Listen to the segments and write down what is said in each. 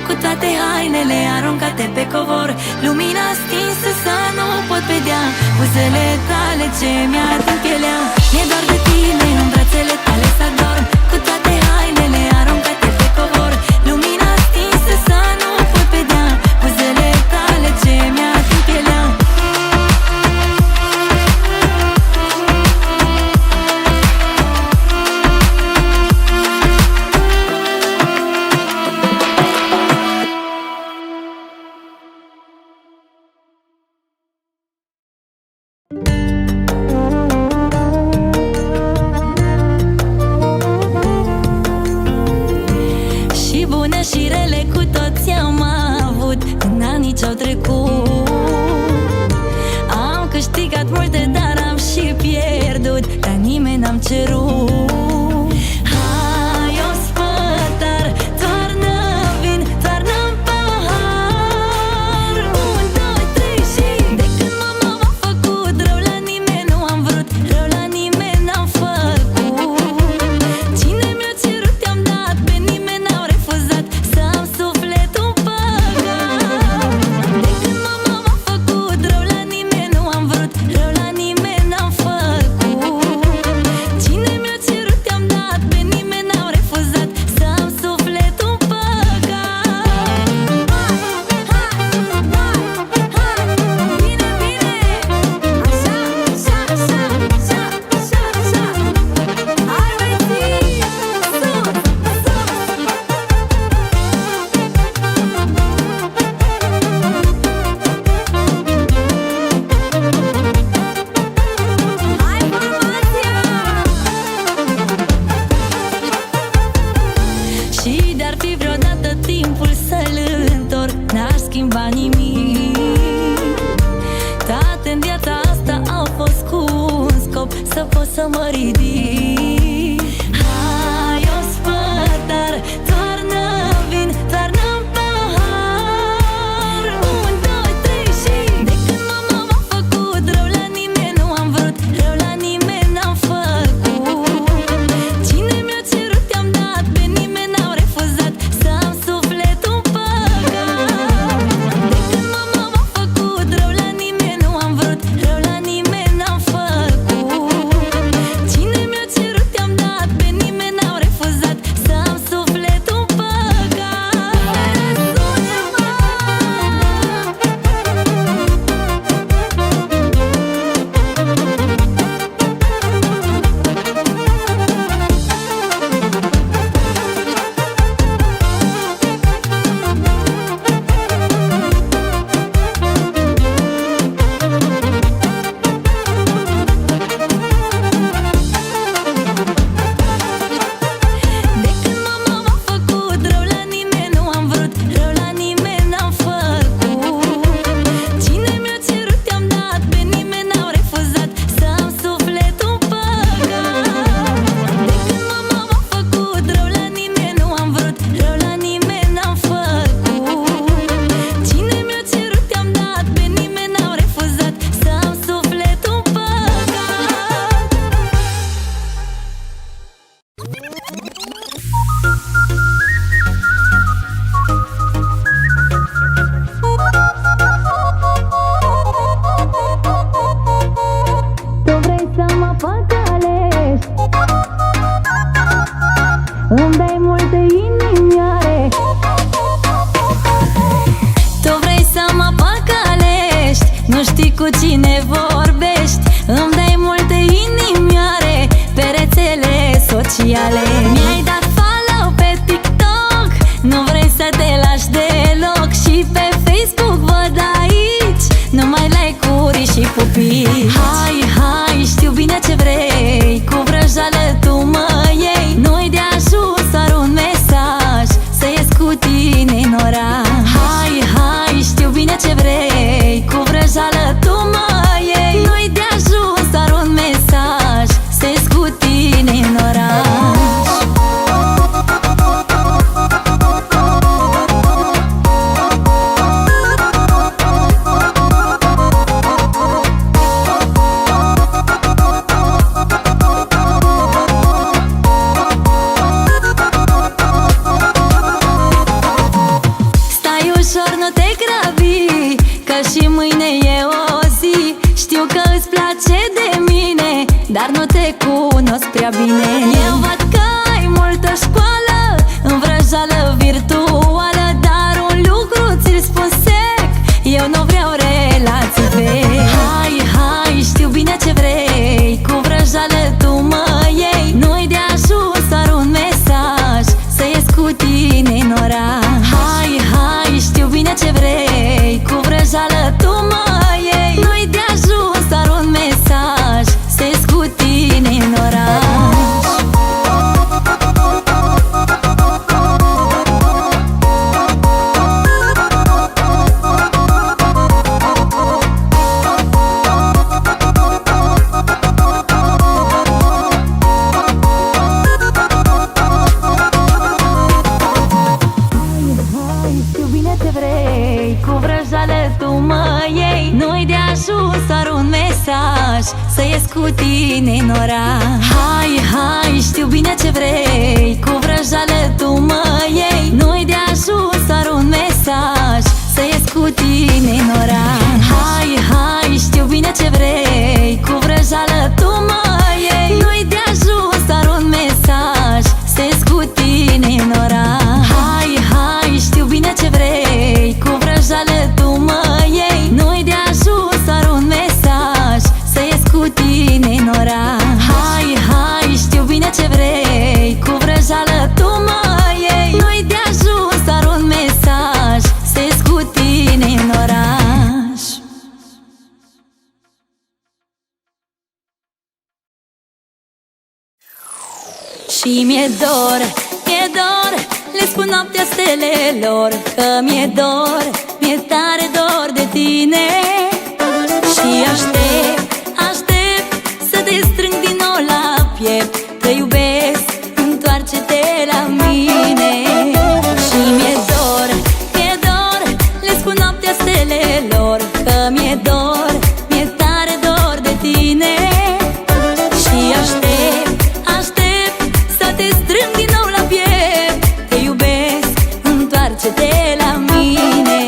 cu toate hainele aruncate pe covor, lumina stinsă să nu pot vedea buzele tale ce mi-ating pielea. Mi-e doar de tine, în brațele tale să dorm, cu toate hainele aruncate pe covor, lumina stinsă să nu pot vedea buzele tale ce mi-ating pielea. Și rele cu toți am avut în anii ce-au trecut. Am câștigat multe, dar am și pierdut, dar nimeni n-am cerut. Hai, o spătar, toarnă vin, toarnă-n pahar. 1, 2, 3 și de când mama m-a făcut rău la nimeni nu am vrut, rău la nimeni n-am făcut. Cine mi-a cerut i-am dat, pe nimeni n-au refuzat să-mi sufletul păgat. De când mama m-a făcut rău la nimeni nu am vrut, rău la nimeni n-am făcut. Cine mi-a cerut i-am dat, pe nimeni n-au refuzat să-mi sufletul păgat. Bine, bine, așa, așa, așa, așa, așa, așa. Hai băieții, sus, sus. Hai formația! Și de-ar fi vreodată timpul să-l întorc, n-aș schimba nimic. Toate în viața asta au fost cu un scop, să pot să mă ridic. Hai, o spătar, toarnă vin, toarnă-n pahar. 1, 2, 3 și de când mama m-a făcut rău la nimeni nu am vrut, rău la nimeni n-am făcut. Cine mi-a cerut i-am dat, pe nimeni n-au refuzat să-mi sufletul păgat. De când mama m-a făcut rău la nimeni nu am vrut, rău la nimeni n-am făcut. Cine mi-a cerut i-am dat, pe nimeni n-au refuzat să-mi sufletul păgat. Răsună-mă! De când mama m-a făcut rău la nimeni nu am vrut, rău la nimeni n-am făcut. Cine mi-a cerut i-am dat, pe nimeni n-au refuzat să-mi sufletul păgat. De când mama m-a făcut rău la nimeni nu am vrut, rău la nimeni n-am făcut. Cine mi-a cerut i-am dat, pe nimeni n-au refuzat să-mi sufletul păgat. Tu vrei să mă păcălești, îmi dai multe inimioare. Tu vrei să mă păcălești, nu știi cu cine vorbești, îmi dai multe inimioare pe rețele sociale. Mi-ai dat follow pe TikTok, nu vrei să te lași deloc, și pe Facebook văd aici numai like-uri și pupici. Hai, hai, știu bine ce vrei, cu vrăjală tu mă iei. Nu-i de ajuns doar un mesaj, să ies cu tine în oraș. Hai, hai, știu bine ce vrei, cu vrăjală tu mă iei. Nu-i de ajuns doar un mesaj, să ies cu tine în oraș. te cunosc prea bine. Eu văd că ai multă școală, învrăjală virtuală, dar un lucru ți-l spun sec: eu nu vreau relații vechi. Hai, hai, știu bine ce vrei, cu vrăjală tu mă iei. Nu-i de ajuns doar un mesaj, să ies cu tine în oraș. Hai, hai, știu bine ce vrei, cu vrăjală tu mă iei. Nu-i de ajuns doar un mesaj, să ies cu tine în oraș. Să ies cu tine în oraș. Hai, hai, știu bine ce vrei, cu vrăjală tu mă iei. Nu-i de ajuns doar un mesaj, să ies cu tine în oraș. Hai, hai, știu bine ce vrei, cu vrăjală tu mă iei. Nu-i de ajuns doar un mesaj, să ies cu tine în oraș. Hai, hai, știu bine ce vrei, cu vrăjală tu mă iei. Nu-i de ajuns doar un mesaj, să ies cu tine în oraș. Hai, hai, știu bine ce vrei, cu vrăjală tu mă iei. Nu-i de ajuns doar un mesaj, să ies cu tine în oraș. Și mi-e dor, mi-e dor, le spun noaptea stelelor că mi-e dor, mi-e tare dor de tine. Și aștept, aștept să te strâng din nou la piept. Te iubesc, întoarce-te la mine. Și mi-e dor, mi-e dor, le spun noaptea stelelor că mi-e dor, mi-e tare dor de tine. Și aștept, aștept să te strâng din nou la piept. Te iubesc, întoarce-te la mine.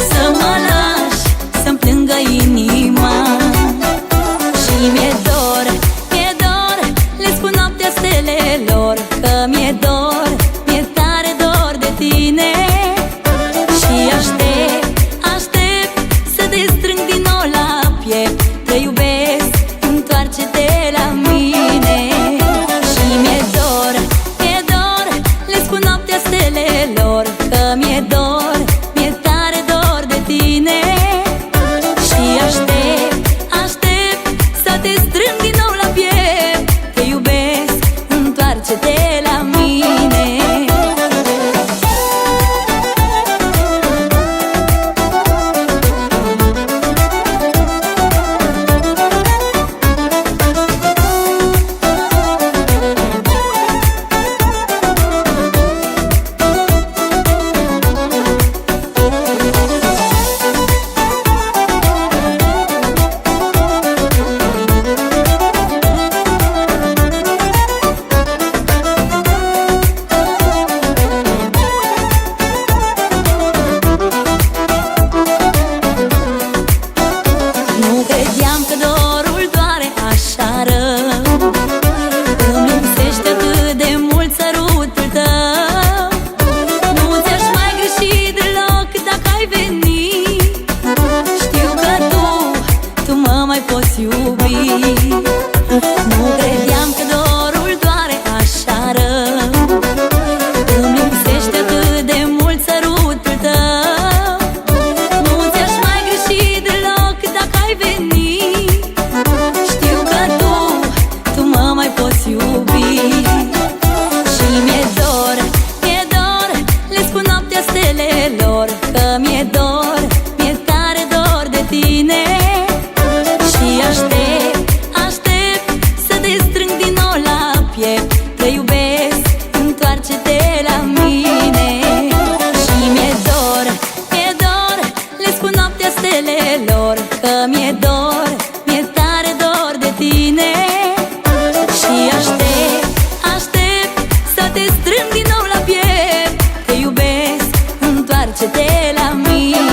Să mă las stelelor că mi-e dor, mi-e tare dor de tine. Și aștept, aștept să te strâng din nou la piept. Te iubesc, întoarce-te la mine. Și mi-e dor, mi-e dor, le spun noaptea stelelor că mi-e dor, mi-e tare dor de tine. Și aștept, aștept să te strâng din nou la piept. Te iubesc, întoarce-te la mine.